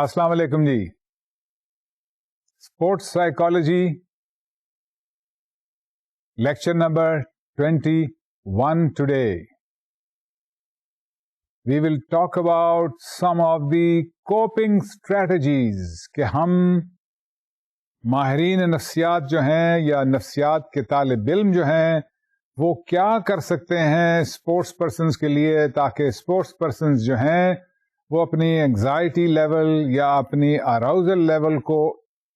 अस्सलाम वालेकुम जी। Sports psychology lecture number 21 today. We will talk about some of the coping strategies कि हम माहिरीन नफ्सियात जो हैं या नफ्सियात के तालिब इल्म जो हैं वो क्या कर सकते हैं स्पोर्ट्स पर्सन्स के लिए ताकि स्पोर्ट्स पर्सन्स जो हैं वो अपनी एंग्जाइटी लेवल या अपनी अराउजल लेवल को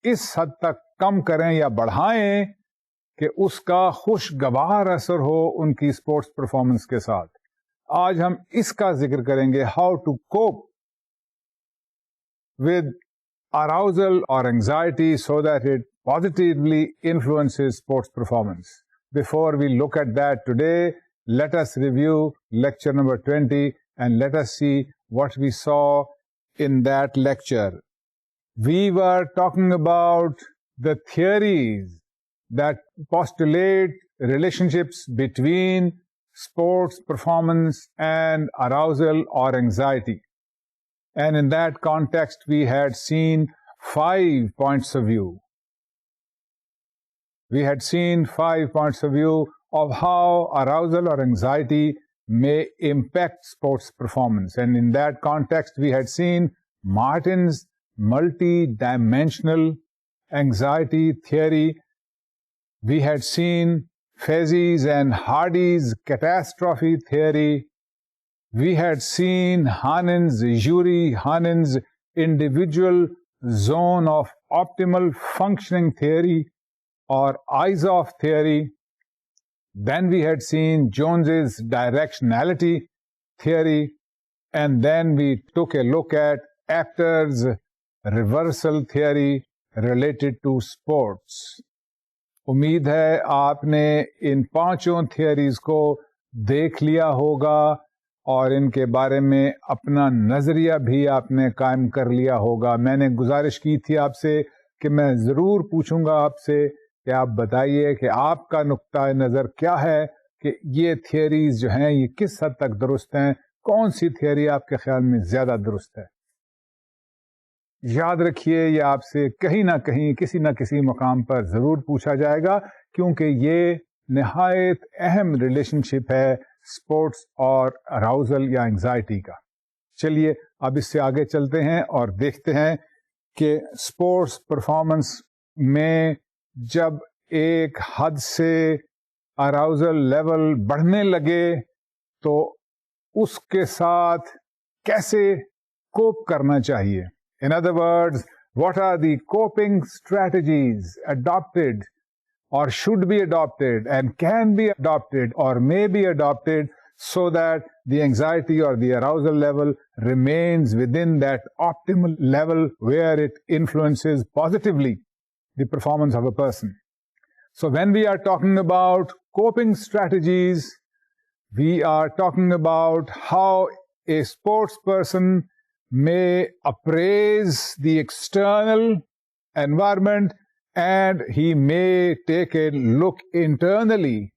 इस हद तक कम करें या बढ़ाएं कि उसका खुशगवार असर हो उनकी स्पोर्ट्स परफॉर्मेंस के साथ। आज हम इसका जिक्र करेंगे, how to cope with arousal और anxiety so that it positively influences sports performance. Before we look at that today, let us review lecture number 20 and let us see what we saw in that lecture. We were talking about the theories that postulate relationships between sports performance and arousal or anxiety. And in that context, we had seen 5 points of view. We had seen 5 points of view of how arousal or anxiety may impact sports performance. And in that context, we had seen Martin's multi-dimensional anxiety theory. We had seen Fezzi's and Hardy's catastrophe theory. We had seen Yuri Hanin's individual zone of optimal functioning theory or eyes-off theory. Then we had seen Jones's directionality theory, and then we took a look at Apter's reversal theory related to sports. उम्मीद है आपने इन 5 theories को देख लिया होगा और इनके बारे में अपना नजरिया भी आपने कायम कर लिया होगा। मैंने गुजारिश की थी आपसे कि मैं जरूर पूछूंगा आपसे कि आप बताइए कि आपका नुक्ता नज़र क्या है कि ये थियरीज जो हैं ये किस हद तक दुरुस्त हैं, कौन सी थियरी आपके ख्याल में ज़्यादा दुरुस्त है। याद रखिए ये आपसे कहीं ना कहीं किसी ना किसी मकाम पर ज़रूर पूछा जाएगा क्योंकि ये निहायत अहम रिलेशनशिप है स्पोर्ट्स और अराउजल या एंजाइटी का। चलिए अब इससे आगे चलते हैं और देखते हैं कि स्पोर्ट्स परफॉर्मेंस में जब एक हद से अराउजल लेवल बढ़ने लगे तो उसके साथ कैसे कोप करना चाहिए। In other words, what are the coping strategies adopted or should be adopted and can be adopted or may be adopted so that the anxiety or the arousal level remains within that optimal level where it influences positively the performance of a person. So when we are talking about coping strategies, we are talking about how a sports person may appraise the external environment and he may take a look internally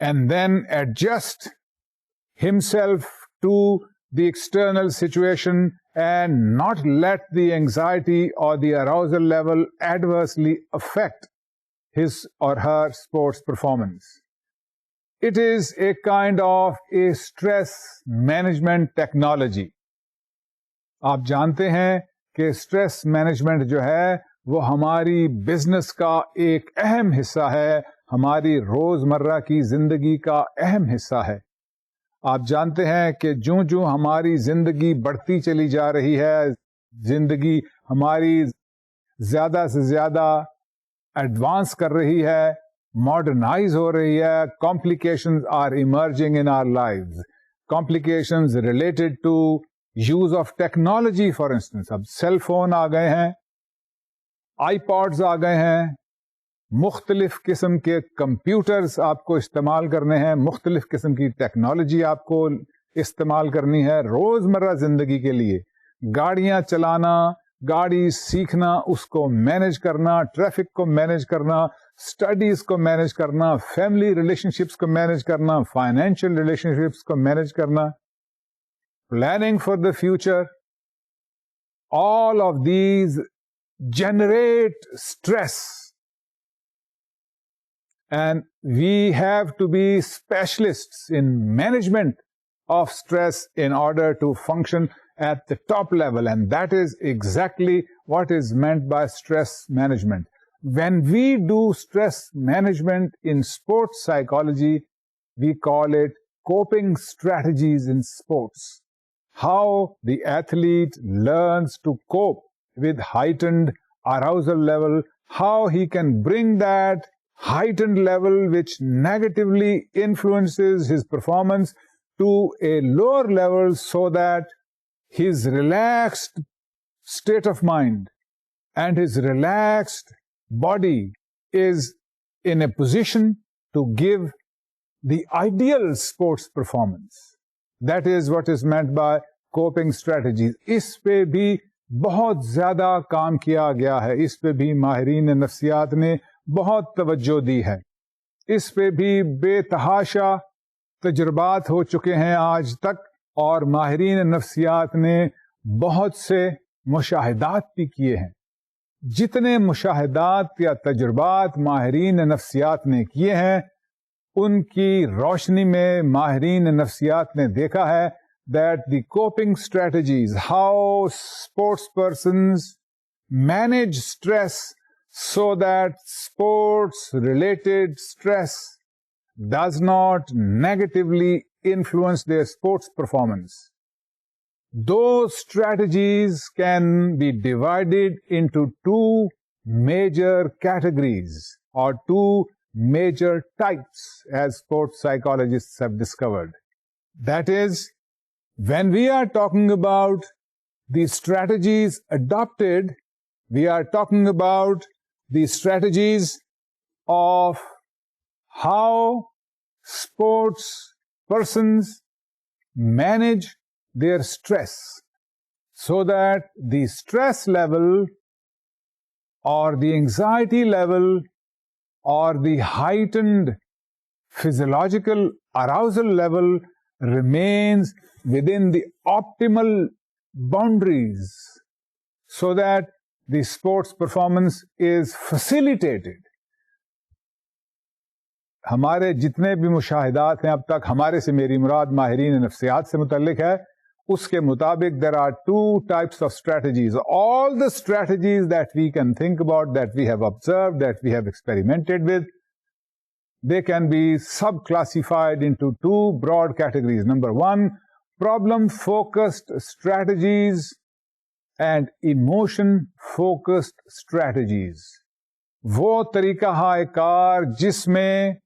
and then adjust himself to the external situation and not let the anxiety or the arousal level adversely affect his or her sports performance. It is a kind of a stress management technology. आप जानते हैं कि stress management जो है वो हमारी business का एक अहम हिस्सा है, हमारी रोजमर्रा की जिंदगी का अहम हिस्सा है। आप जानते हैं कि जो जो हमारी जिंदगी बढ़ती चली जा रही है, जिंदगी हमारी ज्यादा से ज्यादा एडवांस कर रही है, मॉडर्नाइज हो रही है, complications are emerging in our lives, complications related to use of technology. For instance अब सेल फोन आ गए हैं, आईपॉड्स आ गए हैं, मुख्तलिफ किस्म के कंप्यूटर्स आपको इस्तेमाल करने हैं, मुख्तलिफ किस्म की टेक्नोलॉजी आपको इस्तेमाल करनी है रोजमर्रा जिंदगी के लिए। गाड़ियां चलाना, गाड़ी सीखना, उसको मैनेज करना, ट्रैफिक को मैनेज करना, स्टडीज को मैनेज करना, फैमिली रिलेशनशिप्स को मैनेज करना, फाइनेंशियल रिलेशनशिप्स को मैनेज करना, planning for the future, all of these generate stress, and we have to be specialists in management of stress in order to function at the top level, and that is exactly what is meant by stress management. When we do stress management in sports psychology, we call it coping strategies in sports. How the athlete learns to cope with heightened arousal level, how he can bring that heightened level which negatively influences his performance to a lower level so that his relaxed state of mind and his relaxed body is in a position to give the ideal sports performance. That is what is meant by coping strategies. इस पे भी बहुत ज़्यादा काम किया गया है, इस पे भी माहिरीन नफ्सियात ने बहुत तवज्जो दी है, इस पे भी बेतहाशा तजुर्बात हो चुके हैं आज तक, और माहिरीन नफ्सियात ने बहुत से मुशाहिदात भी किए हैं. जितने मुशाहिदात या तजुर्बात माहिरीन नफ्सियात ने किए हैं, उनकी रोशनी में माहिरीन नफ्सियात ने देखा है that the coping strategies, how sports persons manage stress so that sports-related stress does not negatively influence their sports performance. Those strategies can be divided into two major categories or two major types, as sports psychologists have discovered. That is, when we are talking about the strategies adopted, we are talking about the strategies of how sports persons manage their stress so that the stress level or the anxiety level or the heightened physiological arousal level remains within the optimal boundaries so that the sports performance is facilitated. हमारे जितने भी मुशाहिदात हैं अब तक, हमारे से मेरी मुराद माहिरीन नफ्सियात से मुतल्लिक है, उसके मुताबिक there are two types of strategies. All the strategies that we can think about, that we have observed, that we have experimented with, they can be sub-classified into two broad categories. Number one, problem-focused strategies and emotion-focused strategies. वो तरीका है car जिसमें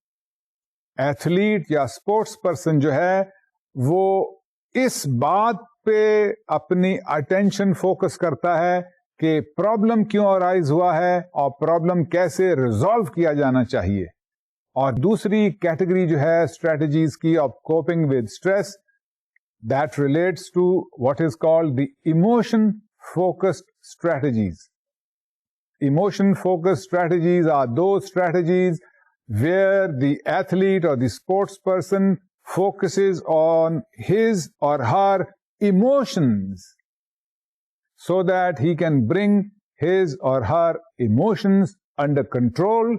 athlete या sports person जो है वो इस बात पे अपनी अटेंशन फोकस करता है कि प्रॉब्लम क्यों अराइज हुआ है और प्रॉब्लम कैसे रिजॉल्व किया जाना चाहिए. और दूसरी कैटेगरी जो है स्ट्रेटजीज की of coping with stress, that relates to what is called the emotion focused strategies. Emotion focused strategies are those strategies where the athlete or the sports person focuses on his or her emotions so that he can bring his or her emotions under control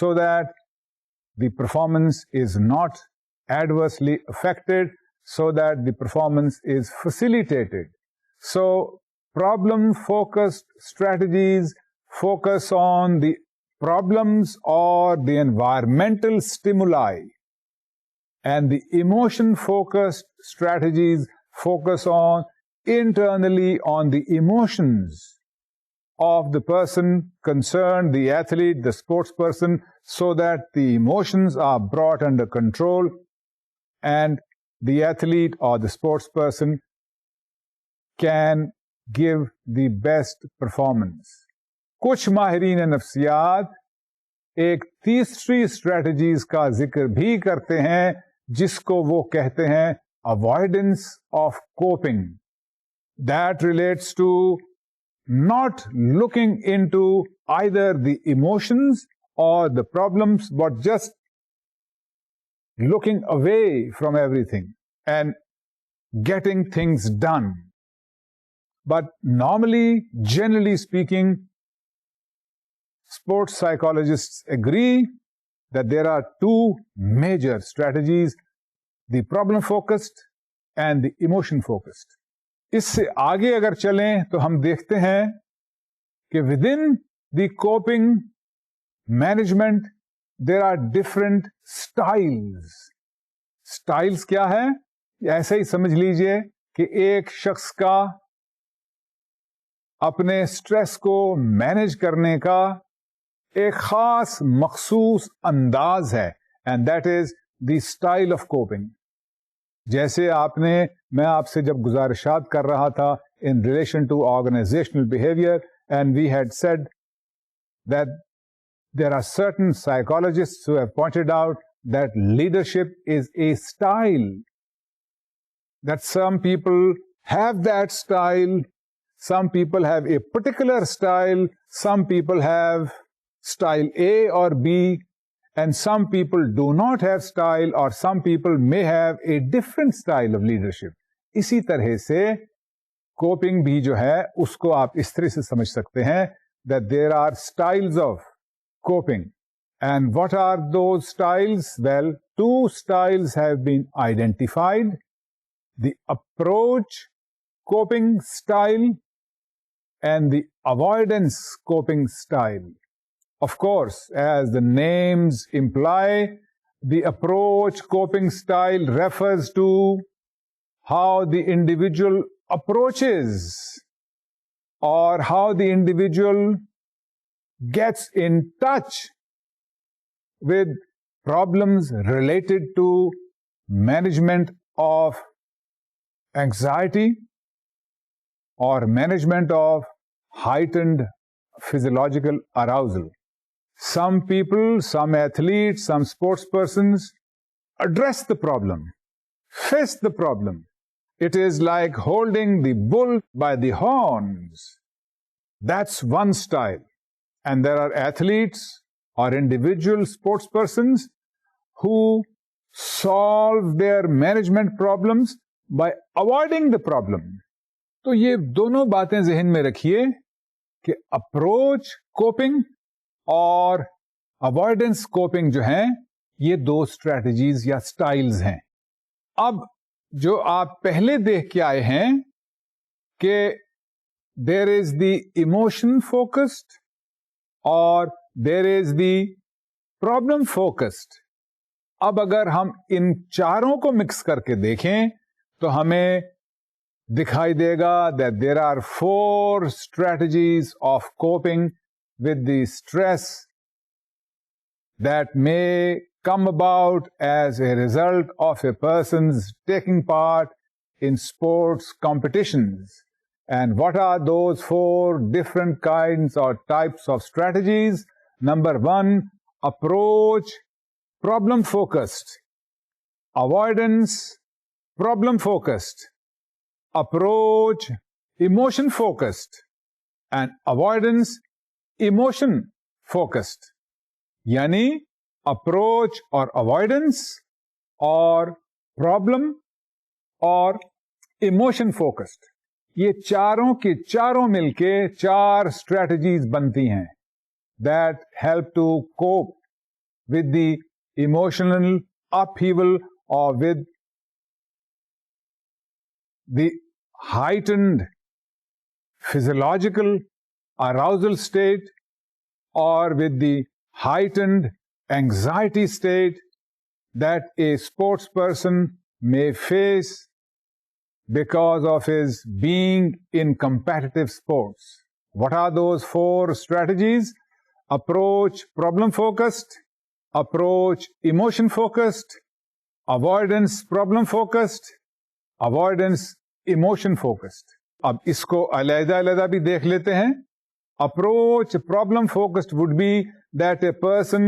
so that the performance is not adversely affected, so that the performance is facilitated. So problem-focused strategies focus on the problems or the environmental stimuli, and the emotion-focused strategies focus on internally on the emotions of the person concerned, the athlete, the sports person, so that the emotions are brought under control and the athlete or the sports person can give the best performance. कुछ माहिरीन नफ्सियात एक तीसरी strategies का जिक्र भी करते हैं जिसको वो कहते हैं avoidance of coping. That relates to not looking into either the emotions or the problems, but just looking away from everything and getting things done. But normally, generally speaking, sports psychologists agree that there are two major strategies, the problem-focused and the emotion-focused. इससे आगे अगर चलें तो हम देखते हैं कि within the coping management there are different styles. Styles क्या है? ऐसे ही समझ लीजिए कि एक शख्स का अपने स्ट्रेस को मैनेज करने का एक खास मखसूस अंदाज है, and that is the style of coping. जैसे मैं आपसे जब गुजारिशात कर रहा था in relation to organisational behaviour, and we had said that there are certain psychologists who have pointed out that leadership is a style, that some people have that style, some people have a particular style, some people have style A or B, and some people do not have style, or some people may have a different style of leadership. इसी तरह से coping भी जो है उसको आप इस तरह से समझ सकते हैं that there are styles of coping. And what are those styles? Well, two styles have been identified. The approach coping style and the avoidance coping style. Of course, as the names imply, the approach coping style refers to how the individual approaches or how the individual gets in touch with problems related to management of anxiety or management of heightened physiological arousal. Some people, some athletes, some sports persons address the problem, face the problem. It is like holding the bull by the horns. That's one style. And there are athletes or individual sports persons who solve their management problems by avoiding the problem. तो ये दोनों बातें ज़हन में रखिए कि approach coping और avoidance coping जो हैं ये दो स्ट्रैटेजीज या स्टाइल्स हैं. अब जो आप पहले देख के आए हैं कि there is the emotion focused और there is the problem focused. अब अगर हम इन चारों को मिक्स करके देखें तो हमें दिखाई देगा that there are 4 strategies of coping with the stress that may come about as a result of a person's taking part in sports competitions. And what are those 4 different kinds or types of strategies? Number 1, approach problem focused, avoidance problem focused, approach emotion focused, and avoidance emotion focused. यानी approach और avoidance और problem और emotion focused, ये चारों के चारों मिलके 4 strategies बनती हैं that help to cope with the emotional upheaval or with the heightened physiological arousal state or with the heightened anxiety state that a sports person may face because of his being in competitive sports. What are those 4 strategies? Approach problem-focused, approach emotion-focused, avoidance problem-focused, avoidance emotion-focused. अब इसको अलग-अलग भी देख लेते हैं. Approach problem-focused would be that a person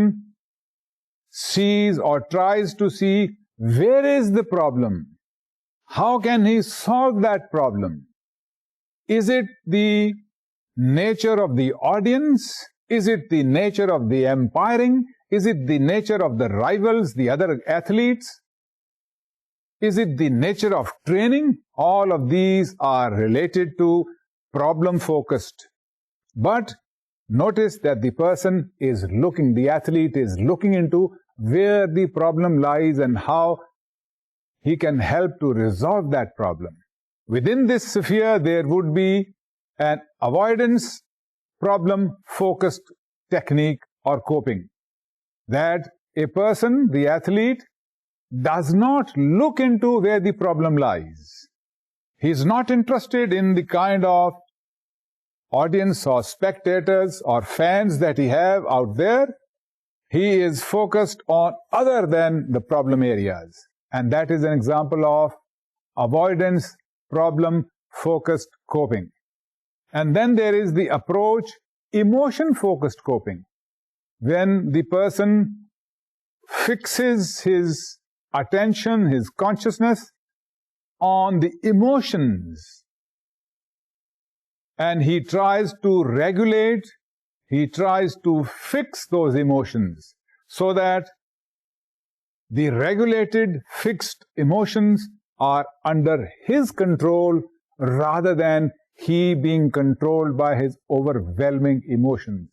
sees or tries to see where is the problem. How can he solve that problem? Is it the nature of the audience? Is it the nature of the umpiring? Is it the nature of the rivals, the other athletes? Is it the nature of training? All of these are related to problem focused. But notice that the person is looking, the athlete is looking into where the problem lies and how he can help to resolve that problem. Within this sphere, there would be an avoidance problem-focused technique or coping. That a person, the athlete, does not look into where the problem lies. He is not interested in the kind of audience or spectators or fans that he have out there. He is focused on other than the problem areas. And that is an example of avoidance problem-focused coping. And then there is the approach emotion-focused coping. When the person fixes his attention, his consciousness on the emotions, and he tries to regulate, he tries to fix those emotions so that the regulated, fixed emotions are under his control rather than he being controlled by his overwhelming emotions.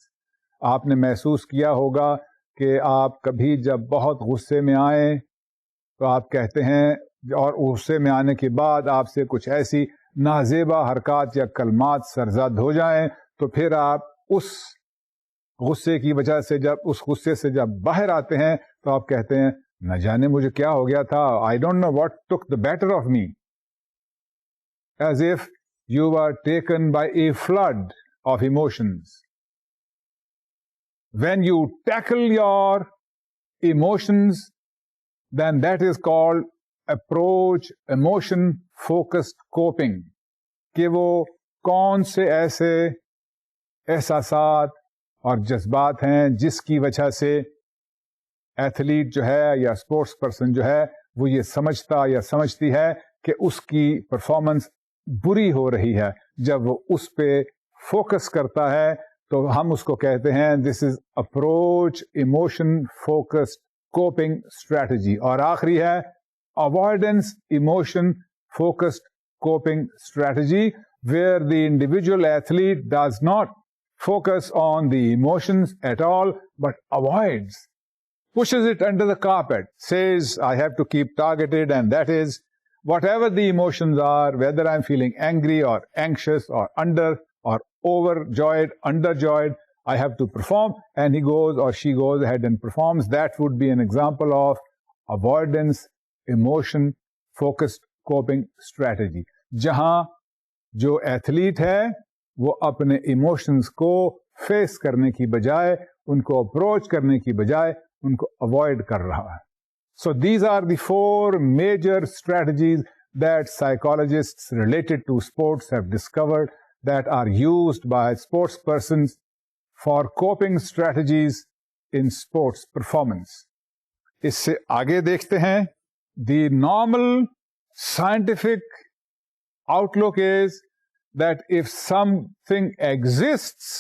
आपने महसूस किया होगा कि आप कभी जब बहुत गुस्से में आए तो आप कहते हैं, और गुस्से में आने के बाद आपसे कुछ ऐसी नाजेबा हरकत या कलमात सरजद हो जाएं, तो फिर आप उस गुस्से की वजह से जब उस गुस्से से जब बाहर आते हैं तो आप कहते हैं, न जाने मुझे क्या हो गया था, I don't know what took the better of me, as if you were taken by a flood of emotions. When you tackle your emotions, then that is called approach emotion focused coping. कि वो कौन से ऐसे एहसासात और जज्बात हैं जिसकी वजह से एथलीट जो है या स्पोर्ट्स पर्सन जो है वो ये समझता या समझती है कि उसकी परफॉर्मेंस बुरी हो रही है. जब वो उस पे फोकस करता है तो हम उसको कहते हैं this is approach emotion focused coping strategy. और आखिरी है avoidance emotion focused coping strategy, where the individual athlete does not focus on the emotions at all, but avoids, pushes it under the carpet, says, I have to keep targeted, and that is, whatever the emotions are, whether I'm feeling angry or anxious or under or overjoyed, underjoyed, I have to perform, and he goes or she goes ahead and performs. That would be an example of avoidance, emotion, focused coping strategy. जहां जो athlete है वो अपने emotions को face करने की बजाय, उनको अप्रोच करने की बजाय उनको अवॉइड कर रहा है. So these are the four major strategies that psychologists related to sports have discovered that are used by sports persons for coping strategies in sports performance. इससे आगे देखते हैं, the normal scientific outlook is that if something exists,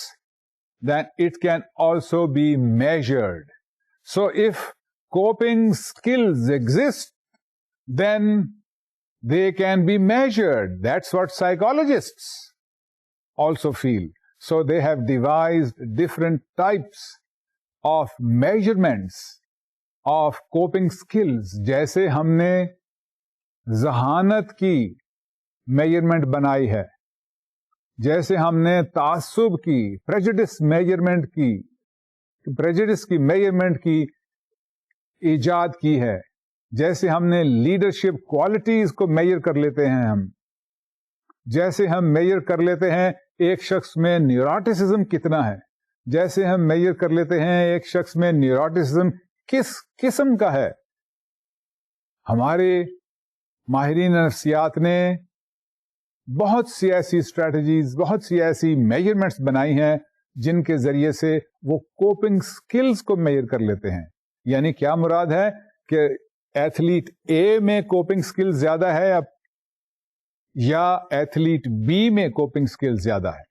then it can also be measured. So if coping skills exist, then they can be measured. That's what psychologists also feel. So they have devised different types of measurements of coping skills. जैसे हमने जहानत की measurement बनाई है, जैसे हमने तासुब की, prejudice measurement की, prejudice की मेजरमेंट की इजाद की है, जैसे हमने लीडरशिप क्वालिटीज को मेजर कर लेते हैं हम, जैसे हम मेजर कर लेते हैं एक शख्स में न्यूरोटिसिज्म कितना है, जैसे हम मेजर कर लेते हैं एक शख्स में न्यूरोटिसिज्म किस किस्म का है. हमारे माहिरीन नफ्सियात ने बहुत सी ऐसी स्ट्रैटेजीज, बहुत सी ऐसी मेजरमेंट्स बनाई हैं जिनके जरिए से वो कोपिंग स्किल्स को मेजर कर लेते हैं. यानी क्या मुराद है कि एथलीट ए में कोपिंग स्किल्स ज्यादा है या एथलीट बी में कोपिंग स्किल्स ज्यादा है.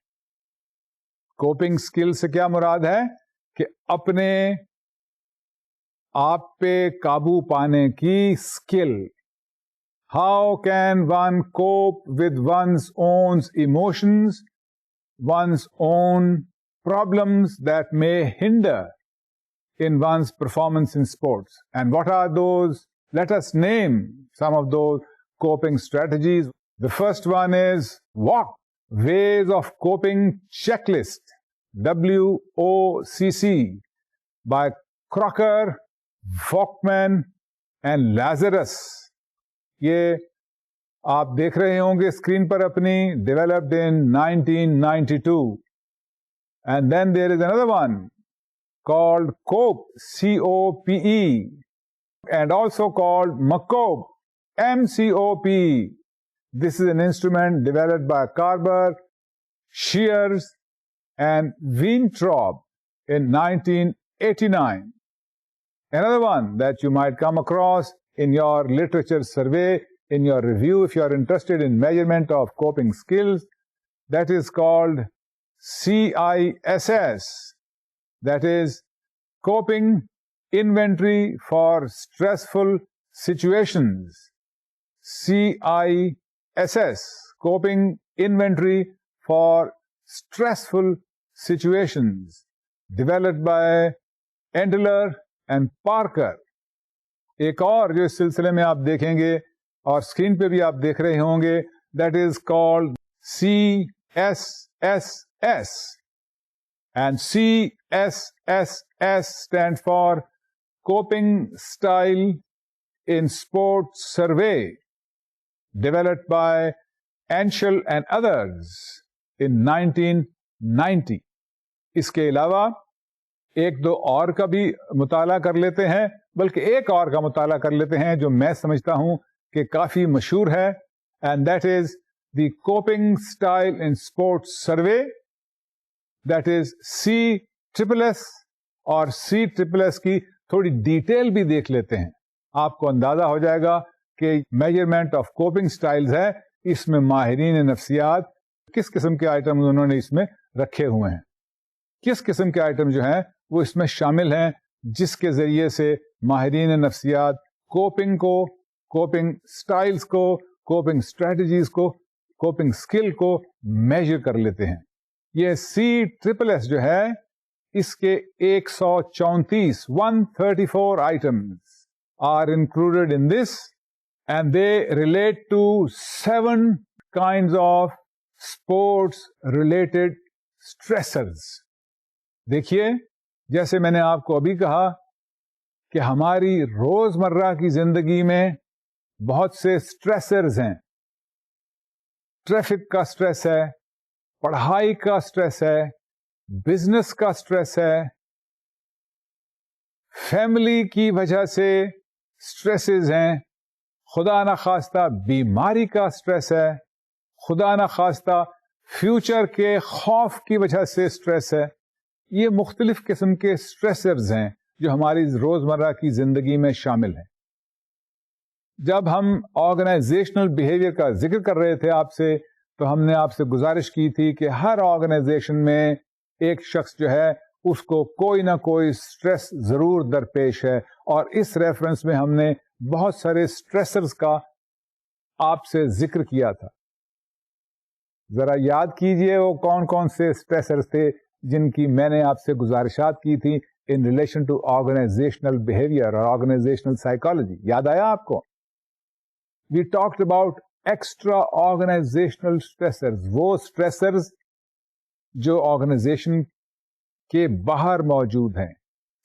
कोपिंग स्किल से क्या मुराद है कि अपने आप पे काबू पाने की skill. How can one cope with one's own emotions one's own problems that may hinder in one's performance in sports. And what are those? Let us name some of those coping strategies. The first one is WOCC, Ways of Coping Checklist, WOCC, by Crocker, Volkmann and Lazarus. ये आप देख रहे होंगे screen पर अपनी, developed in 1992. And then there is another one called COPE, C-O-P-E, and also called MCOPE, M-C-O-P-E. This is an instrument developed by Carver, Shears, and Weintraub in 1989. Another one that you might come across in your literature survey, in your review, if you are interested in measurement of coping skills, that is called CISS, that is Coping Inventory for Stressful Situations. CISS, Coping Inventory for Stressful Situations, developed by Endler and Parker. एक और जो इस सिलसिले में आप देखेंगे और screen पे भी आप देख रहे होंगे, that is called CSSS. And CSSS stands for Coping Style in Sports Survey, developed by Anschel and others in 1990. इसके अलावा एक दो और का भी मुताला कर लेते हैं, बल्कि एक और का मुताला कर लेते हैं जो मैं समझता हूं कि काफी मशहूर है, and that is the Coping Style in Sports Survey, that is CSSS. और CSSS की थोड़ी डिटेल भी देख लेते हैं, आपको अंदाजा हो जाएगा कि मेजरमेंट ऑफ कोपिंग स्टाइल्स है, इसमें माहिरीन नफ्सियात किस किस्म के आइटम उन्होंने इसमें रखे हुए हैं, किस किस्म के आइटम जो हैं वो इसमें शामिल हैं, जिसके जरिए से माहिरीन नफ्सियात कोपिंग को, कोपिंग स्टाइल्स को, कोपिंग स्ट्रेटजीज को, कोपिंग स्किल को मेजर कर लेते हैं. ये CSSS जो है, इसके 134 items are included in this, and they relate to 7 kinds of sports related stressors. देखिए, जैसे मैंने आपको अभी कहा कि हमारी रोजमर्रा की जिंदगी में बहुत से स्ट्रेसर्स हैं. ट्रैफिक का स्ट्रेस है, पढ़ाई का स्ट्रेस है, बिजनेस का स्ट्रेस है, फैमिली की वजह से स्ट्रेसेस हैं, खुदा न खास्ता बीमारी का स्ट्रेस है, खुदा न खास्ता फ्यूचर के खौफ की वजह से स्ट्रेस है. ये मुख्तलिफ किस्म के स्ट्रेसर्स हैं जो हमारी रोजमर्रा की जिंदगी में शामिल हैं. जब हम ऑर्गेनाइजेशनल बिहेवियर का जिक्र कर रहे थे आपसे, तो हमने आपसे गुजारिश की थी कि हर ऑर्गेनाइजेशन में एक शख्स जो है उसको कोई ना कोई स्ट्रेस जरूर दरपेश है, और इस रेफरेंस में हमने बहुत सारे स्ट्रेसर्स का आपसे जिक्र किया था. जरा याद कीजिए वो कौन कौन से स्ट्रेसर्स थे जिनकी मैंने आपसे गुजारिशात की थी in relation to organisational behaviour और ऑर्गेनाइजेशनल साइकोलॉजी. याद आया आपको? We talked about extra organisational stressors, वो स्ट्रेसर्स जो ऑर्गेनाइजेशन के बाहर मौजूद हैं,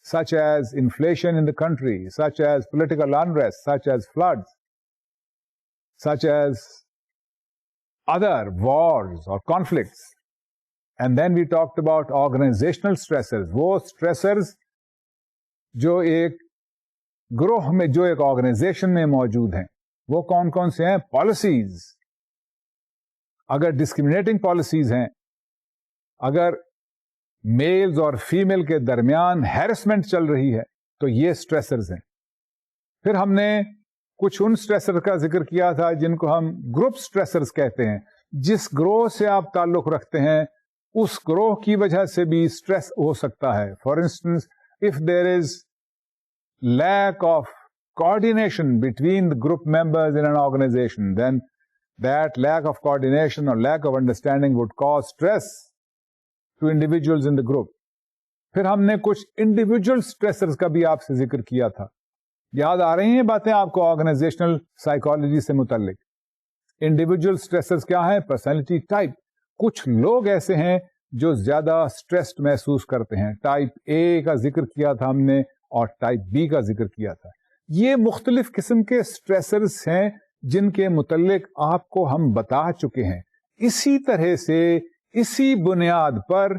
such as inflation in the country, such as political unrest, such as floods, such as other wars or conflicts. And then we talked about organizational stressors, वो stressors जो एक ग्रोह में, जो एक ऑर्गेनाइजेशन में मौजूद हैं, वो कौन कौन से हैं? पॉलिसीज, अगर डिस्क्रिमिनेटिंग पॉलिसीज हैं, अगर मेल्स और फीमेल के दरमियान हैरेसमेंट चल रही है, तो ये स्ट्रेसर्स हैं. फिर हमने कुछ उन स्ट्रेसर का जिक्र किया था जिनको हम ग्रुप स्ट्रेसर्स कहते हैं. जिस ग्रोह से आप ताल्लुक रखते हैं उस ग्रोह की वजह से भी स्ट्रेस हो सकता है. For instance, if there is lack of coordination between the group members in an organization, then that lack of coordination or lack of understanding would cause stress to individuals in the group. फिर हमने कुछ individual stressors का भी आपसे जिक्र किया था. याद आ रही हैं बातें आपको ऑर्गेनाइजेशनल साइकोलॉजी से मुतल्लिक? इंडिविजुअल स्ट्रेसर्स क्या है? Personality type. कुछ लोग ऐसे हैं जो ज्यादा स्ट्रेस्ड महसूस करते हैं. टाइप ए का जिक्र किया था हमने और टाइप बी का जिक्र किया था. ये मुख्तलिफ किस्म के स्ट्रेसर्स हैं जिनके मुतल्लिक आपको हम बता चुके हैं. इसी तरह से इसी बुनियाद पर,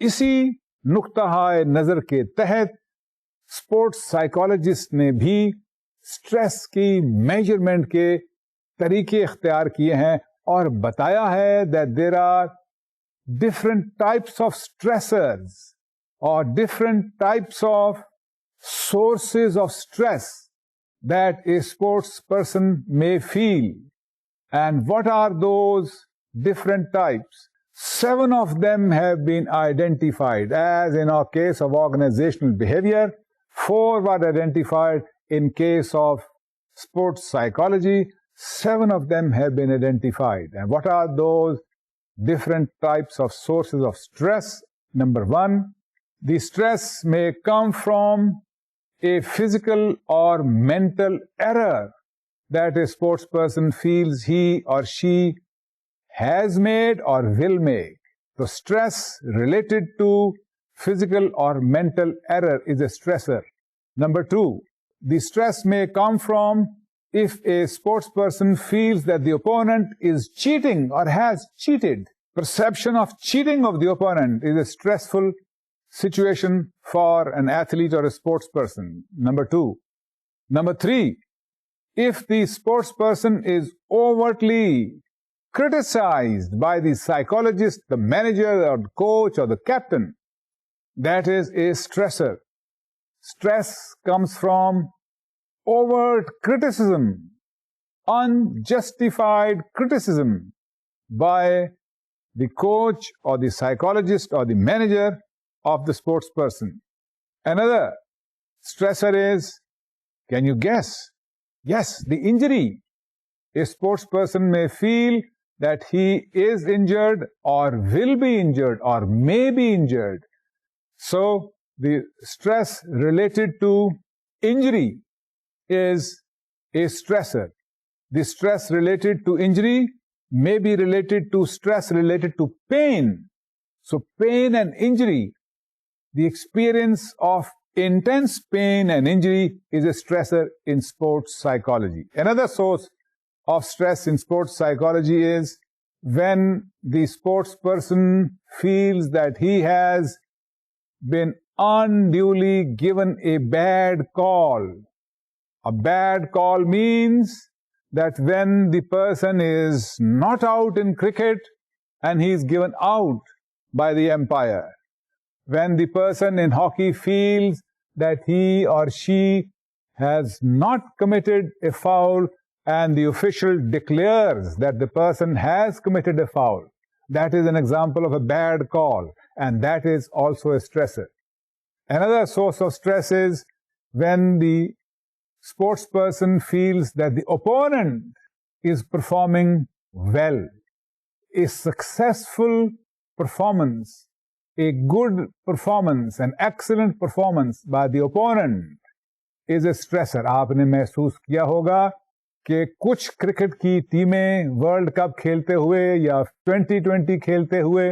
इसी नुक्ता नजर के तहत स्पोर्ट्स साइकोलॉजिस्ट ने भी स्ट्रेस की मेजरमेंट के तरीके इख्तियार किए हैं और बताया है that there are different types of stressors और different types of sources of stress that a sports person may feel. And what are those different types? 7 of them have been identified, as in our case of organizational behavior. 4 were identified in case of sports psychology. 7 of them have been identified. And what are those different types of sources of stress? Number 1, the stress may come from a physical or mental error that a sports person feels he or she has made or will make. So stress related to physical or mental error is a stressor. Number 2, the stress may come from if a sports person feels that the opponent is cheating or has cheated. Perception of cheating of the opponent is a stressful situation for an athlete or a sports person. Number 2. Number 3, if the sports person is overtly criticized by the psychologist, the manager or the coach or the captain, that is a stressor. Stress comes from overt criticism, unjustified criticism by the coach or the psychologist or the manager of the sports person. Another stressor is, can you guess? Yes, the injury. A sports person may feel that he is injured or will be injured or may be injured. So the stress related to injury is a stressor. The stress related to injury may be related to stress related to pain. So pain and injury, the experience of intense pain and injury is a stressor in sports psychology. Another source of stress in sports psychology is when the sports person feels that he has been unduly given a bad call. A bad call means that when the person is not out in cricket and he is given out by the umpire. When the person in hockey feels that he or she has not committed a foul and the official declares that the person has committed a foul, that is an example of a bad call, and that is also a stressor. Another source of stress is when the sports person feels that the opponent is performing well. A successful performance, a good performance, an excellent performance by the opponent is a stressor. आपने महसूस किया होगा कि कुछ cricket की टीमें world cup खेलते हुए या 2020 खेलते हुए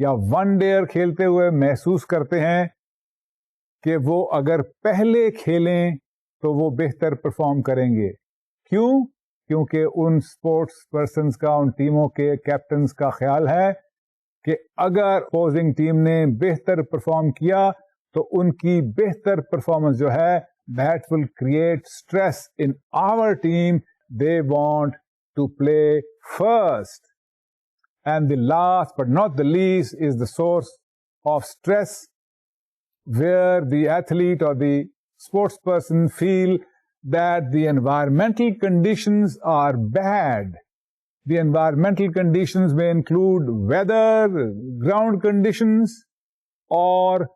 या वन-डेयर खेलते हुए महसूस करते हैं कि वो अगर पहले खेलें तो वो बेहतर परफॉर्म करेंगे. क्यों? क्योंकि उन स्पोर्ट्स पर्सन्स का, उन टीमों के कैप्टन्स का ख्याल है कि अगर अपोजिंग टीम ने बेहतर परफॉर्म किया तो उनकी बेहतर परफॉर्मेंस जो है that will create stress in our team. They want to play first. And the last but not the least is the source of stress where the athlete or the sports person feel that the environmental conditions are bad. The environmental conditions may include weather, ground conditions, or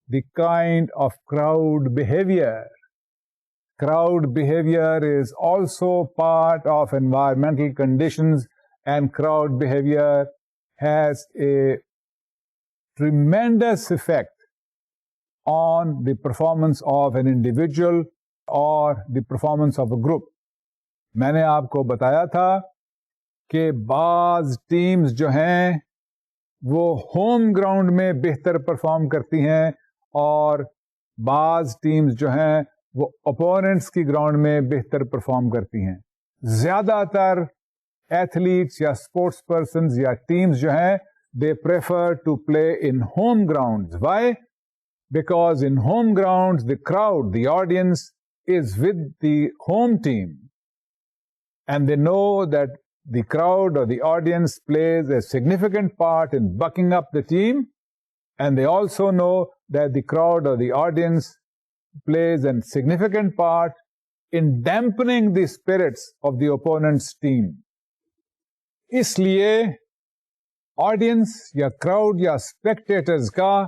the kind of crowd behavior. Crowd behavior is also part of environmental conditions, and crowd behavior has a tremendous effect on the performance of an individual or the performance of a group. मैंने आपको बताया था कि बाज teams जो हैं वो home ground में बेहतर परफॉर्म करती हैं और बाज टीम्स जो हैं वो ओपोनेंट्स की ग्राउंड में बेहतर परफॉर्म करती हैं. ज़्यादातर एथलीट्स या स्पोर्ट्स पर्सन्स या टीम्स जो हैं they prefer to play in home grounds. Why? Because in home grounds, the crowd, the audience is with the home team. And they know that the crowd or the audience plays a significant part in bucking up the team. And they also know that the crowd or the audience plays a significant part in dampening the spirits of the opponent's team. इसलिए audience या crowd या spectators का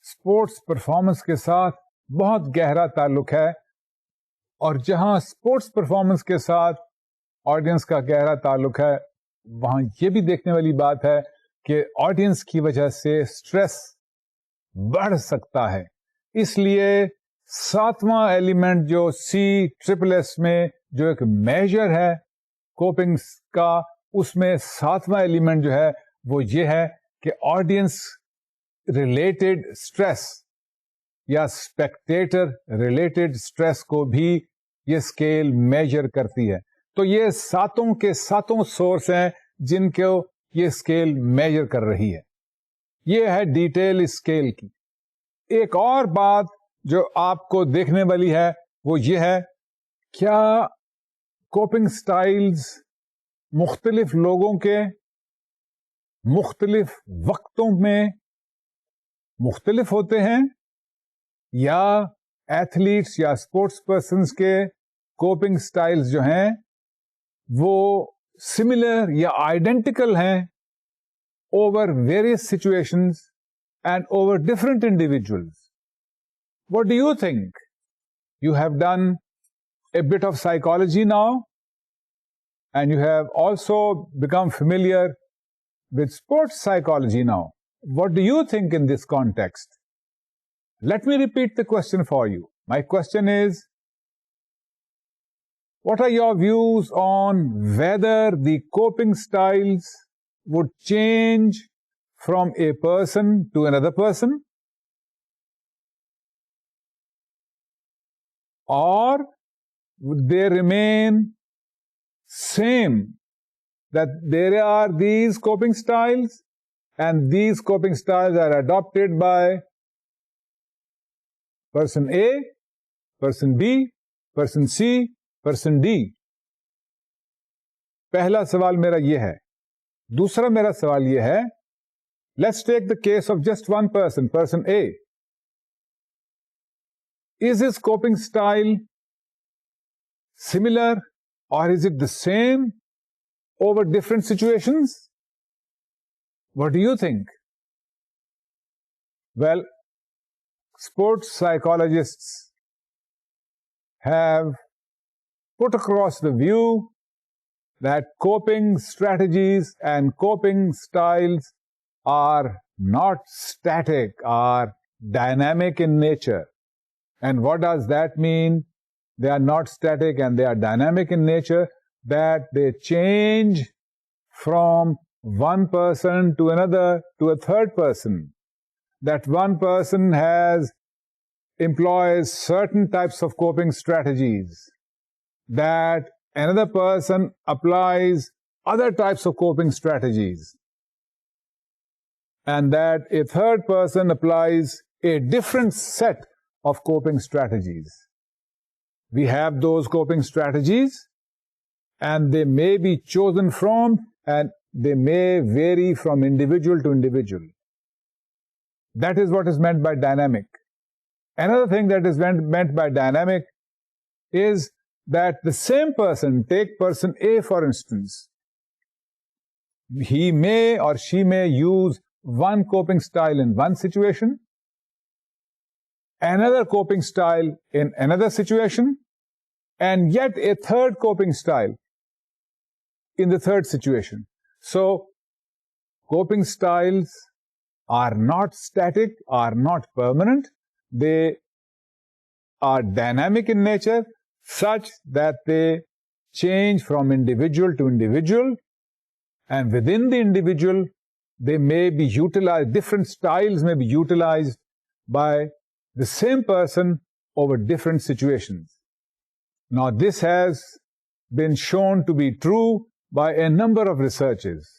sports performance के साथ बहुत गहरा ताल्लुक है. और जहां स्पोर्ट्स परफॉर्मेंस के साथ ऑडियंस का गहरा ताल्लुक है वहां ये भी देखने वाली बात है कि ऑडियंस की वजह से स्ट्रेस बढ़ सकता है. इसलिए सातवां एलिमेंट जो C+S में जो एक मेजर है कोपिंग का, उसमें सातवां एलिमेंट जो है वो ये है कि ऑडियंस रिलेटेड स्ट्रेस या स्पेक्टेटर रिलेटेड स्ट्रेस को भी ये स्केल मेजर करती है. तो ये सातों के सातों सोर्स हैं जिनको ये स्केल मेजर कर रही है. ये है डिटेल स्केल की. एक और बात जो आपको देखने वाली है वो ये है, क्या कोपिंग स्टाइल्स मुख्तलिफ लोगों के मुख्तलिफ वक्तों में मुख्तलिफ होते हैं, या एथलीट्स या स्पोर्ट्स पर्सन्स के कोपिंग स्टाइल्स जो हैं वो सिमिलर या आइडेंटिकल हैं over various situations and over different individuals. What do you think? You have done a bit of psychology now, and you have also become familiar with sports psychology now. What do you think in this context? Let me repeat the question for you. My question is, what are your views on whether the coping styles would change from a person to another person, or would they remain same, that there are these coping styles and these coping styles are adopted by person A, person B, person C, person D? पहला सवाल मेरा ये है. दूसरा मेरा सवाल ये है, let's take the case of just one person, person A. Is his coping style similar or is it the same over different situations? What do you think? Well, sports psychologists have put across the view that coping strategies and coping styles are not static, are dynamic in nature. And what does that mean? They are not static and they are dynamic in nature, that they change from one person to another to a third person. That one person employs certain types of coping strategies, that another person applies other types of coping strategies, and that a third person applies a different set of coping strategies. We have those coping strategies, and they may be chosen from, and they may vary from individual to individual. That is what is meant by dynamic. Another thing that is meant by dynamic is that the same person, take person A for instance, he may or she may use one coping style in one situation, another coping style in another situation, and yet a third coping style in the third situation. So, coping styles are not static, are not permanent. They are dynamic in nature, such that they change from individual to individual, and within the individual, they may be utilized, different styles may be utilized by the same person over different situations. Now, this has been shown to be true by a number of researches.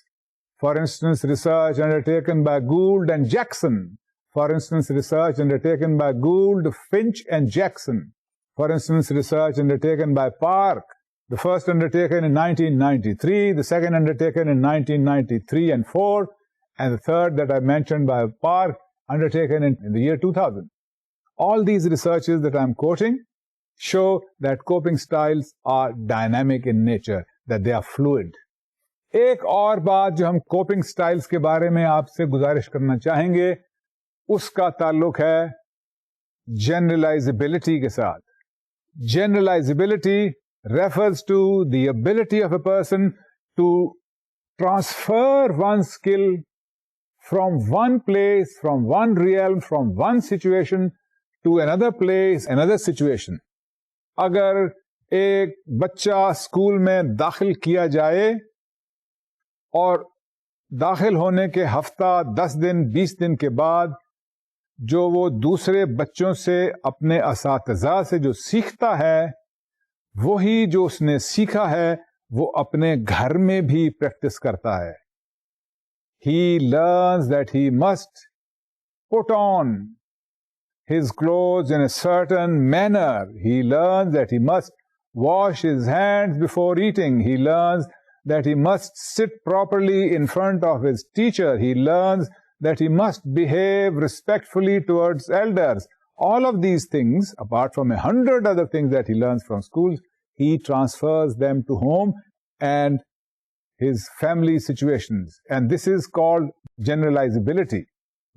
For instance, research undertaken by Gould and Jackson. For instance, research undertaken by Gould, Finch, and Jackson. For instance, research undertaken by Park, the first undertaken in 1993, the second undertaken in 1993 and 4, and the third that I mentioned by Park, undertaken in the year 2000. All these researches that I'm quoting show that coping styles are dynamic in nature, that they are fluid. एक और बात जो हम coping styles के बारे में आपसे गुजारिश करना चाहेंगे, उसका ताल्लुक है जनरलाइजेबिलिटी के साथ. Generalizability refers to the ability of a person to transfer one skill from one place, from one realm, from one situation to another place, another situation. अगर एक बच्चा स्कूल में दाखिल किया जाए और दाखिल होने के हफ्ता 10 दिन 20 दिन के बाद जो वो दूसरे बच्चों से अपने असातिज़ा से जो सीखता है, वही जो उसने सीखा है वो अपने घर में भी प्रैक्टिस करता है. He learns that he must put on his clothes in a certain manner. He learns that he must wash his hands before eating. He learns that he must sit properly in front of his teacher. He learns that he must behave respectfully towards elders. All of these things, apart from 100 other things that he learns from schools, he transfers them to home and his family situations. And this is called generalizability.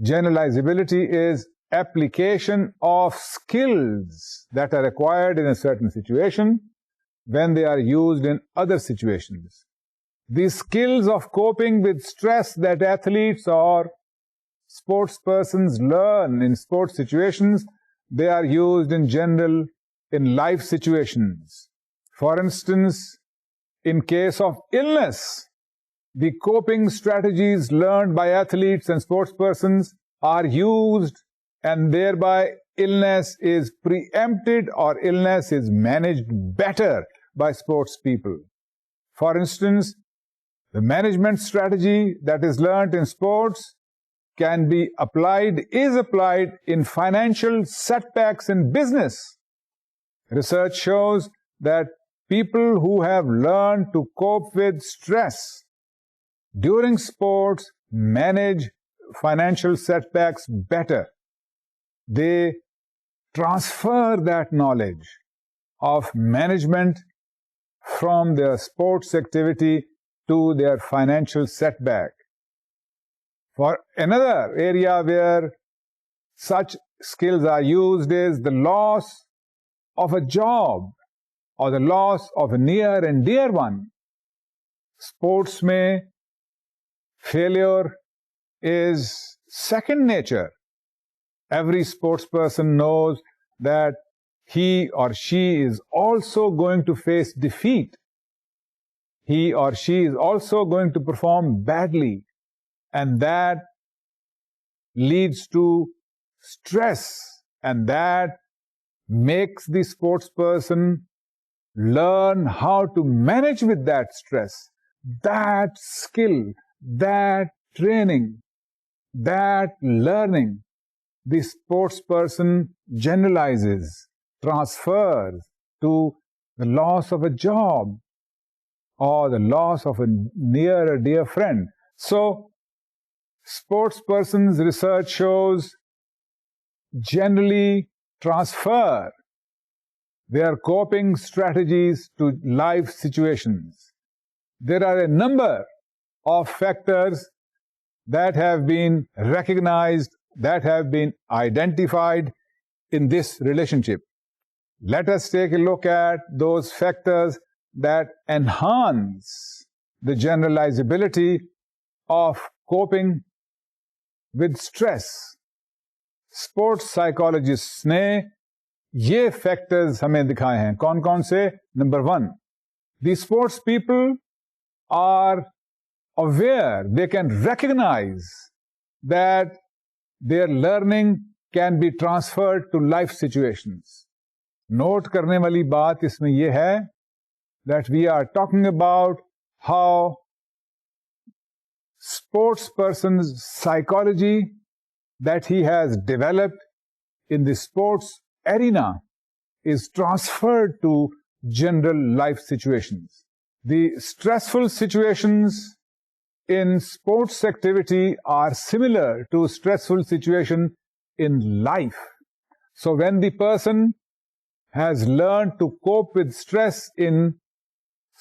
Generalizability is application of skills that are acquired in a certain situation when they are used in other situations. These skills of coping with stress that athletes or sports persons learn in sports situations, they are used in general in life situations. For instance, in case of illness, the coping strategies learned by athletes and sports persons are used, and thereby illness is preempted or illness is managed better by sports people. For instance, the management strategy that is learned in sports can be applied, is applied in financial setbacks in business. Research shows that people who have learned to cope with stress during sports manage financial setbacks better. They transfer that knowledge of management from their sports activity to their financial setback. For another area where such skills are used is the loss of a job or the loss of a near and dear one. Sports mein failure is second nature. Every sports person knows that he or she is also going to face defeat. He or she is also going to perform badly, and that leads to stress, and that makes the sports person learn how to manage with that stress. That skill, that training, that learning, the sports person generalizes, transfers to the loss of a job or the loss of a near or dear friend. So, sports persons' research shows generally transfer their coping strategies to life situations. There are a number of factors that have been recognized, that have been identified in this relationship. Let us take a look at those factors that enhance the generalizability of coping with stress. Sports psychologist ने ये factors हमें दिखाए हैं. कौन कौन से? Number 1, the sports people are aware, they can recognize that their learning can be transferred to life situations. Note करने वाली बात इसमें यह है that we are talking about how sports person's psychology that he has developed in the sports arena is transferred to general life situations. The stressful situations in sports activity are similar to stressful situation in life. So when the person has learned to cope with stress in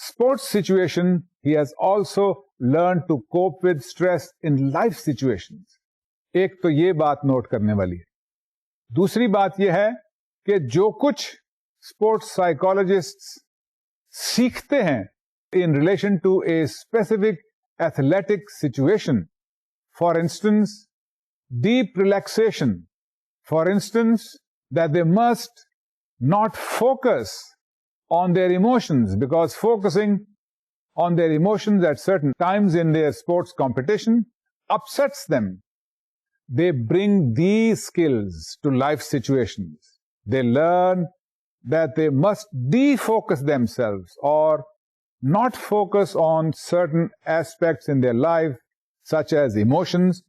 sports situation, he has also learned to cope with stress in life situations. एक तो ये बात note करने वाली है. दूसरी बात यह है कि जो कुछ स्पोर्ट्स साइकोलॉजिस्ट्स सीखते हैं in relation to a specific athletic situation, for instance, deep relaxation, for instance, that they must not focus on their emotions, because focusing on their emotions at certain times in their sports competition upsets them. They bring these skills to life situations. They learn that they must defocus themselves or not focus on certain aspects in their life, such as emotions,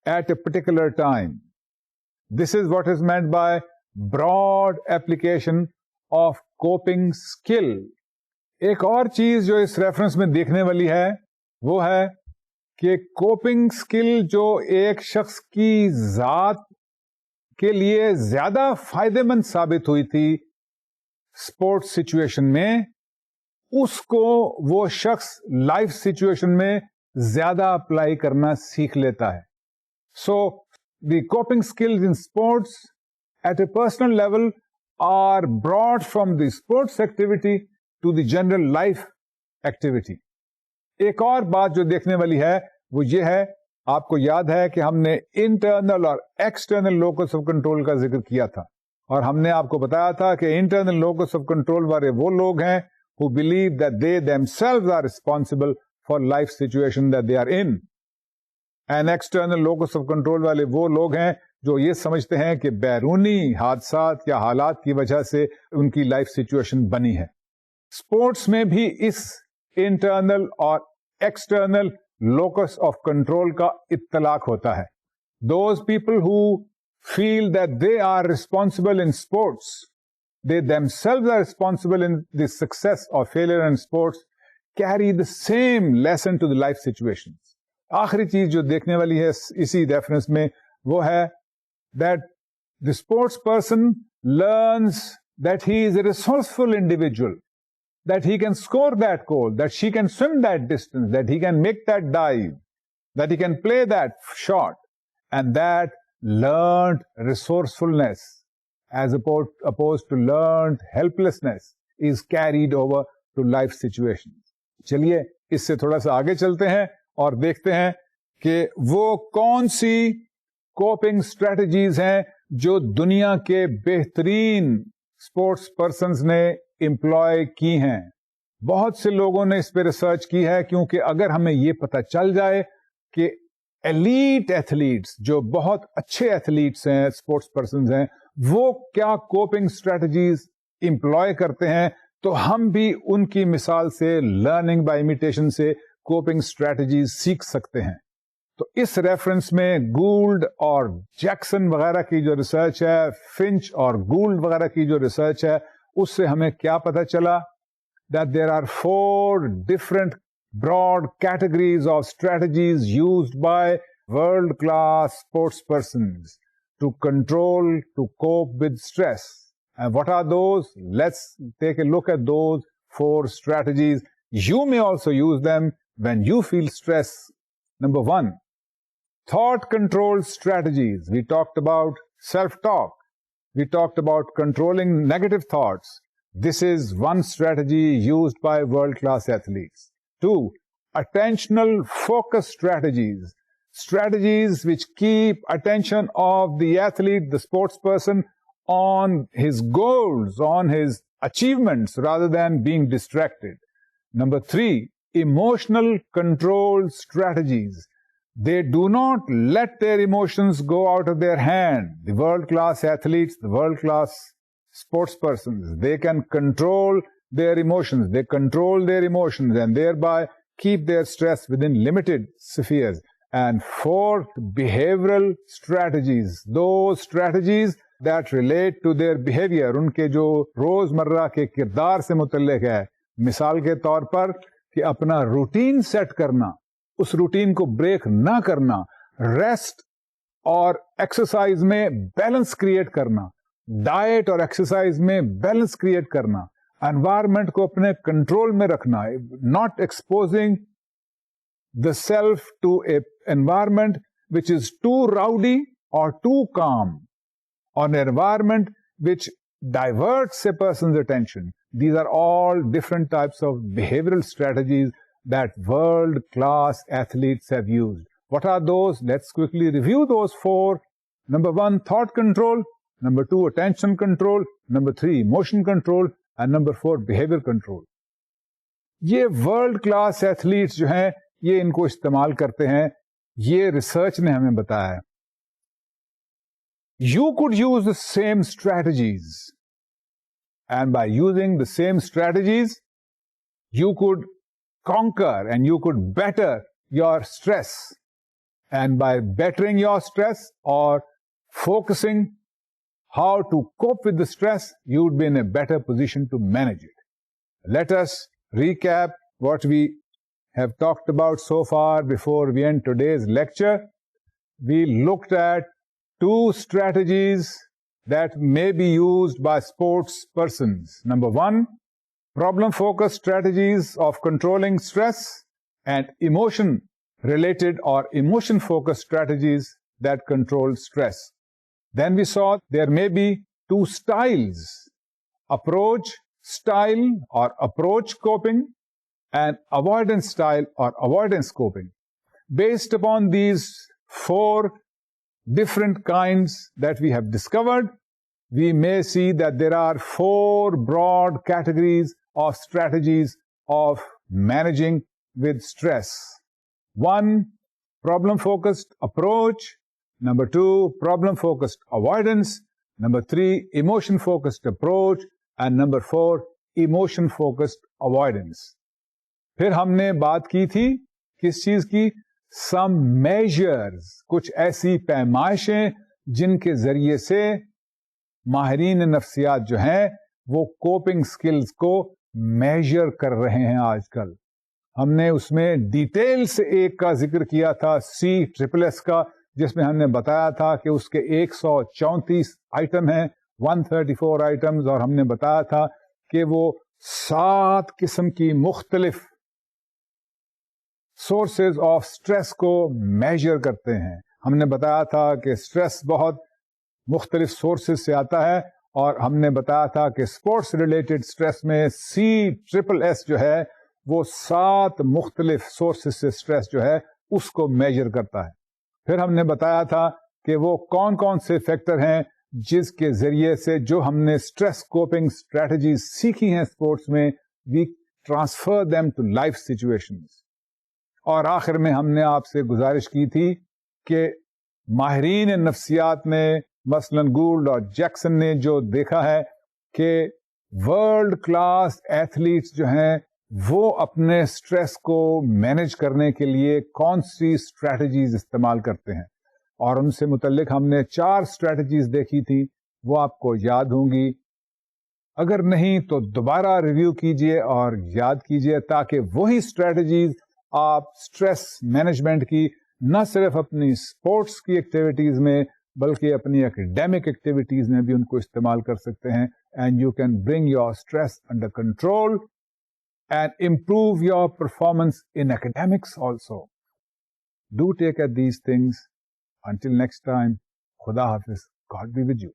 at a particular time. This is what is meant by broad application of coping skill. एक और चीज जो इस reference में देखने वाली है वो है कि कोपिंग स्किल जो एक शख्स की जात के लिए ज्यादा फायदेमंद साबित हुई थी स्पोर्ट्स सिचुएशन में, उसको वो शख्स लाइफ सिचुएशन में ज्यादा अप्लाई करना सीख लेता है. So the coping skills in sports at a personal level are broad from the sports activity to the general life activity. एक और बात जो देखने वाली है वो ये है, आपको याद है कि हमने इंटरनल और एक्सटर्नल लोकस ऑफ कंट्रोल का जिक्र किया था, और हमने आपको बताया था कि इंटरनल लोकस ऑफ कंट्रोल वाले वो लोग हैं who believe that they themselves are responsible for life situation that they are in. And external locus of control वाले वो लोग हैं जो ये समझते हैं कि बैरूनी हादसात या हालात की वजह से उनकी लाइफ सिचुएशन बनी है. स्पोर्ट्स में भी इस इंटरनल और एक्सटर्नल लोकस ऑफ कंट्रोल का इत्तलाक होता है. Those people who feel that they are responsible in sports, they themselves are responsible in the success or failure in sports, carry the same lesson to the life situations. आखिरी चीज जो देखने वाली है इसी रेफरेंस में वो है that the sports person learns that he is a resourceful individual, that he can score that goal, that she can swim that distance, that he can make that dive, that he can play that shot, and that learned resourcefulness as opposed to learned helplessness is carried over to life situations. चलिए इससे थोड़ा सा आगे चलते हैं और देखते हैं कि वो कौन सी कोपिंग स्ट्रेटजीज हैं जो दुनिया के बेहतरीन स्पोर्ट्स पर्सन्स ने एम्प्लॉय की हैं. बहुत से लोगों ने इस पे रिसर्च की है, क्योंकि अगर हमें ये पता चल जाए कि एलीट एथलीट्स जो बहुत अच्छे एथलीट्स हैं, स्पोर्ट्स पर्सन्स हैं, वो क्या कोपिंग स्ट्रेटजीज एम्प्लॉय करते हैं, तो हम भी उनकी मिसाल से लर्निंग बाय इमिटेशन से कोपिंग स्ट्रेटजीज सीख सकते हैं. तो इस रेफरेंस में गूल्ड और जैक्सन वगैरह की जो रिसर्च है, फिंच और गूल्ड वगैरह की जो रिसर्च है, उससे हमें क्या पता चला? That there are 4 different broad categories of strategies used by world-class sports persons to control, to cope with stress. And what are those? Let's take a look at those 4 strategies. You may also use them when you feel stress. Number 1, thought control strategies. We talked about self-talk. We talked about controlling negative thoughts. This is one strategy used by world-class athletes. 2, attentional focus strategies. strategies which keep attention of the athlete, the sports person, on his goals, on his achievements, rather than being distracted. Number 3, emotional control strategies. They do not let their emotions go out of their hand. The world-class athletes, the world-class sports persons, they can control their emotions. They control their emotions and thereby keep their stress within limited spheres. And 4, behavioral strategies. Those strategies that relate to their behavior, उनके जो रोजमर्रा के किरदार से मुतल्लिक है. मिसाल के तौर पर कि अपना रूटीन सेट करना, उस रूटीन को ब्रेक ना करना, रेस्ट और एक्सरसाइज में बैलेंस क्रिएट करना, डाइट और एक्सरसाइज में बैलेंस क्रिएट करना, एनवायरनमेंट को अपने कंट्रोल में रखना, not exposing the self to a environment which is too rowdy or too calm, or an environment which diverts a person's attention. These are all different types of behavioral strategies that world-class athletes have used. What are those? Let's quickly review those 4. Number 1, thought control. Number 2, attention control. Number 3, emotion control. And number 4, behavior control. ये world-class athletes जो हैं, ये इनको इस्तेमाल करते हैं. ये research ने हमें बताया है. You could use the same strategies, and by using the same strategies, you could conquer and you could better your stress. And by bettering your stress or focusing how to cope with the stress, you would be in a better position to manage it. Let us recap what we have talked about so far before we end today's lecture. We looked at 2 strategies that may be used by sports persons. Number 1, problem-focused strategies of controlling stress, and emotion-related or emotion-focused strategies that control stress. Then we saw there may be 2 styles, approach style or approach coping, and avoidance style or avoidance coping. Based upon these 4 different kinds that we have discovered, we may see that there are 4 broad categories of strategies of managing with stress. 1, problem-focused approach. Number 2, problem-focused avoidance. Number 3, emotion-focused approach. And number 4, emotion-focused avoidance. फिर हमने बात की थी किस चीज की? सम measures, कुछ ऐसी पैमाइशें जिनके जरिए से माहिरीन नफ्सियात जो हैं वो कोपिंग स्किल्स को मेजर कर रहे हैं आजकल. हमने उसमें डिटेल से एक का जिक्र किया था, CSS का, जिसमें हमने बताया था कि उसके 134 आइटम हैं, 134 आइटम्स, और हमने बताया था कि वो 7 किस्म की मुख्तलिफ सोर्सेज ऑफ स्ट्रेस को मेजर करते हैं. हमने बताया था कि स्ट्रेस बहुत मुख्तलिफ सोर्सेज से आता है, और हमने बताया था कि स्पोर्ट्स रिलेटेड स्ट्रेस में CSS जो है वो 7 मुख्तलिफ सोर्सेज से स्ट्रेस जो है उसको मेजर करता है. फिर हमने बताया था कि वो कौन कौन से फैक्टर हैं जिसके जरिए से जो हमने स्ट्रेस कोपिंग स्ट्रेटजीज सीखी हैं स्पोर्ट्स में, we transfer them to life situations. और आखिर में हमने आपसे गुजारिश की थी कि माहिरीन नफ्सियात ने, मसलन गूल्ड और जैक्सन ने जो देखा है कि वर्ल्ड क्लास एथलीट्स जो हैं वो अपने स्ट्रेस को मैनेज करने के लिए कौन सी स्ट्रेटजीज इस्तेमाल करते हैं, और उनसे मुतल्लिक हमने 4 स्ट्रेटजीज देखी थी. वो आपको याद होंगी. अगर नहीं तो दोबारा रिव्यू कीजिए और याद कीजिए, ताकि वही स्ट्रेटजीज आप स्ट्रेस मैनेजमेंट की न सिर्फ अपनी स्पोर्ट्स की एक्टिविटीज में बल्कि अपनी एकेडमिक एक्टिविटीज में भी उनको इस्तेमाल कर सकते हैं. And you can bring your stress under control and improve your performance in academics also. Do take at these things. Until next time, Khuda Hafiz. God be with you.